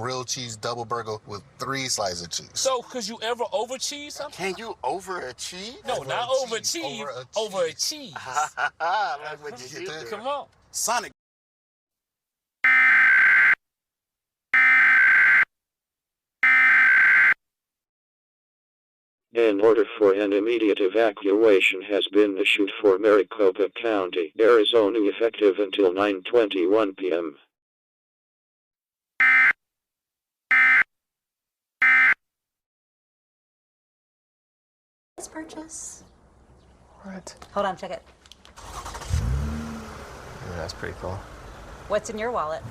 grilled cheese double burger with 3 slices of cheese. So, could you ever over cheese something? Can you overachieve? No, not overachieve. Over a cheese. Like what you do. Come on. Sonic. An order for an immediate evacuation has been issued for Maricopa County, Arizona, effective until 9:21 p.m. This purchase. What? Hold on, check it. Yeah, that's pretty cool. What's in your wallet?